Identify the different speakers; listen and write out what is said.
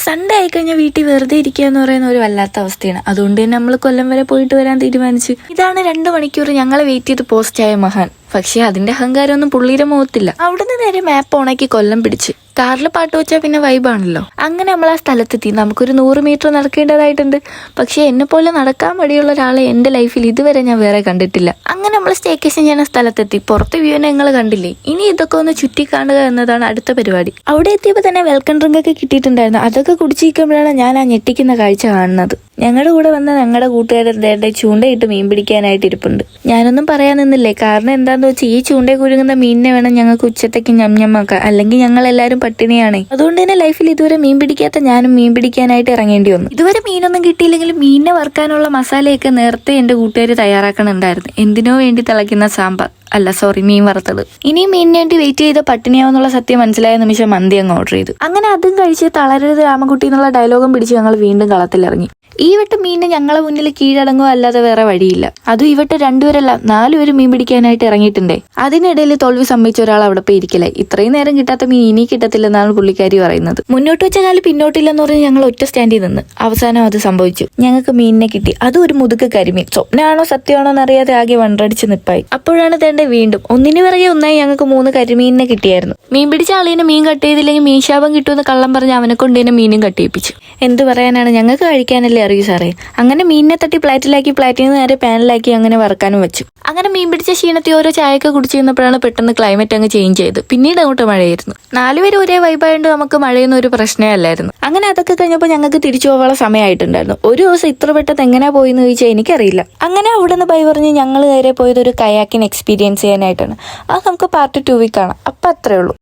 Speaker 1: Sunday ആയിക്കഴിഞ്ഞാൽ വീട്ടിൽ വെറുതെ ഇരിക്കുക എന്ന് പറയുന്ന ഒരു വല്ലാത്ത അവസ്ഥയാണ്. അതുകൊണ്ട് തന്നെ നമ്മൾ കൊല്ലം വരെ പോയിട്ട് വരാൻ തീരുമാനിച്ചു. ഇതാണ് 2 മണിക്കൂർ ഞങ്ങളെ വെയിറ്റ് ചെയ്ത് പോസ്റ്റായ മഹാൻ. പക്ഷെ അതിന്റെ അഹങ്കാരമൊന്നും പുള്ളിയുടെ മുഖത്തില്ല. അവിടുന്ന് നേരെ മാപ്പ് ഓണാക്കി കൊല്ലം പിടിച്ച് കാറിൽ പാട്ട് വെച്ചാൽ പിന്നെ വൈബാണല്ലോ. അങ്ങനെ നമ്മൾ ആ സ്ഥലത്തെത്തി. നമുക്കൊരു 100 മീറ്റർ നടക്കേണ്ടതായിട്ടുണ്ട്. പക്ഷെ എന്നെ പോലെ നടക്കാൻ മടിയുള്ള ഒരാളെ എന്റെ ലൈഫിൽ ഇതുവരെ ഞാൻ വേറെ കണ്ടിട്ടില്ല. അങ്ങനെ നമ്മൾ സ്റ്റേക്കേഷൻ ചെയ്യുന്ന സ്ഥലത്തെത്തി. പുറത്തെ വ്യൂവിനെ നിങ്ങൾ കണ്ടില്ലേ? ഇനി ഇതൊക്കെ ഒന്ന് ചുറ്റി കാണുക എന്നതാണ് അടുത്ത പരിപാടി. അവിടെ എത്തിയപ്പോൾ തന്നെ വെൽക്കം ഡ്രിങ്ക് ഒക്കെ കിട്ടിയിട്ടുണ്ടായിരുന്നു. അതൊക്കെ കുടിച്ചിരിക്കുമ്പോഴാണ് ഞാൻ ആ ഞെട്ടിക്കുന്ന കാഴ്ച കാണുന്നത്. ഞങ്ങളുടെ കൂടെ വന്ന ഞങ്ങളുടെ കൂട്ടുകാരുടെ ചൂണ്ടയിട്ട് മീൻ പിടിക്കാനായിട്ട് ഇരിപ്പുണ്ട്. ഞാനൊന്നും പറയാൻ നിന്നില്ലേ, കാരണം എന്താന്ന് വെച്ചാൽ ഈ ചൂണ്ടയെ കുരുങ്ങുന്ന മീനിനെ വേണം ഞങ്ങൾക്ക് ഉച്ചത്തേക്ക് ഞമ്മഞ്ഞമാക്കാൻ, അല്ലെങ്കിൽ ഞങ്ങൾ എല്ലാവരും പട്ടിണിയാണ്. അതുകൊണ്ട് തന്നെ ലൈഫിൽ ഇതുവരെ മീൻ പിടിക്കാത്ത ഞാനും മീൻ പിടിക്കാനായിട്ട് ഇറങ്ങേണ്ടി വന്നു. ഇതുവരെ മീനൊന്നും കിട്ടിയില്ലെങ്കിലും മീനിനെ വറുക്കാനുള്ള മസാലയൊക്കെ നേരത്തെ എന്റെ കൂട്ടുകാർ തയ്യാറാക്കണുണ്ടായിരുന്നു. എന്തിനോ വേണ്ടി തിളയ്ക്കുന്ന സാമ്പാർ മീൻ വറുത്തത്. ഇനിയും മീനിന് വേണ്ടി വെയിറ്റ് ചെയ്ത് പട്ടിണിയാവുന്നുള്ള സത്യം മനസ്സിലായ നിമിഷം മന്തി അങ്ങ് ഓർഡർ ചെയ്തു. അങ്ങനെ അതും കഴിച്ച് തളരരുത് രാമൻകുട്ടി എന്നുള്ള ഡയലോഗും പിടിച്ച് ഞങ്ങൾ വീണ്ടും കളത്തിലിറങ്ങി. ഈ വട്ടം മീനിന് ഞങ്ങളെ മുന്നിൽ കീഴടങ്ങുക അല്ലാതെ വേറെ വഴിയില്ല. അതും ഈ വട്ടം 2 പേരല്ല 4 പേര് മീൻ പിടിക്കാനായിട്ട് ഇറങ്ങിയിട്ടുണ്ടേ. അതിനിടയിൽ തോൽവി സംഭവിച്ച ഒരാൾ അവിടെ പോയി ഇരിക്കലേ. ഇത്രയും നേരം കിട്ടാത്ത മീൻ ഇനി കിട്ടത്തില്ലെന്നാണ് പുള്ളിക്കാരി പറയുന്നത്. മുന്നോട്ട് വെച്ച കാല് പിന്നോട്ടില്ലെന്ന് പറഞ്ഞ് ഞങ്ങൾ ഒറ്റ സ്റ്റാൻഡിൽ നിന്ന്. അവസാനം അത് സംഭവിച്ചു. ഞങ്ങൾക്ക് മീനിനെ കിട്ടി. അതും ഒരു മുതുക്ക് കരിമീൻ. സ്വപ്നമാണോ സത്യമാണോ എന്നറിയാതെ ആകെ വണ്ടടിച്ച് നിപ്പായി. അപ്പോഴാണ് തേണ്ട വീണ്ടും ഒന്നിനു പിറകെ ഒന്നായി ഞങ്ങൾക്ക് 3 കരിമീനിനെ കിട്ടിയായിരുന്നു. മീൻ പിടിച്ച ആളിനെ മീൻ കട്ട് ചെയ്തില്ലെങ്കിൽ മീൻ ശാപം കിട്ടുമെന്ന് കള്ളം പറഞ്ഞ് അവനെ കൊണ്ട് തന്നെ മീനും കട്ടിയിപ്പിച്ചു. എന്ത് പറയാനാണ്, ഞങ്ങൾക്ക് കഴിക്കാനല്ലേ അറിയൂ സാറേ. അങ്ങനെ മീനിനെ തട്ടി പ്ലേറ്റിലാക്കി, പ്ലേറ്റിൽ നിന്ന് നേരെ പാനിലാക്കി അങ്ങനെ വറക്കാനും വെച്ചു. അങ്ങനെ മീൻ പിടിച്ച ക്ഷീണത്തിൽ ഓരോ ചായയൊക്കെ കുടിച്ചു കഴിഞ്ഞപ്പോഴാണ് പെട്ടെന്ന് ക്ലൈമറ്റ് അങ്ങ് ചേഞ്ച് ചെയ്ത്. പിന്നീട് അങ്ങോട്ട് മഴയായിരുന്നു. 4 പേര് ഒരേ വൈബായതുകൊണ്ട് നമുക്ക് മഴയൊന്നും ഒരു പ്രശ്നമേ അല്ലായിരുന്നു. അങ്ങനെ അതൊക്കെ കഴിഞ്ഞപ്പോൾ ഞങ്ങൾക്ക് തിരിച്ചു പോകാനുള്ള സമയമായിട്ടുണ്ടായിരുന്നു. ഒരു ദിവസം ഇത്ര പെട്ടെന്ന് എങ്ങനെ പോയിന്ന് ചോദിച്ചാൽ എനിക്കറിയില്ല. അങ്ങനെ അവിടെ നിന്ന് ബൈ പറഞ്ഞ് ഞങ്ങൾ നേരെ പോയത് ഒരു കയാക്കിങ് എക്സ്പീരിയൻസ് ചെയ്യാനായിട്ടാണ്. അത് നമുക്ക് പാർട്ട് 2 കാണാം. അപ്പം അത്രേ ഉള്ളൂ.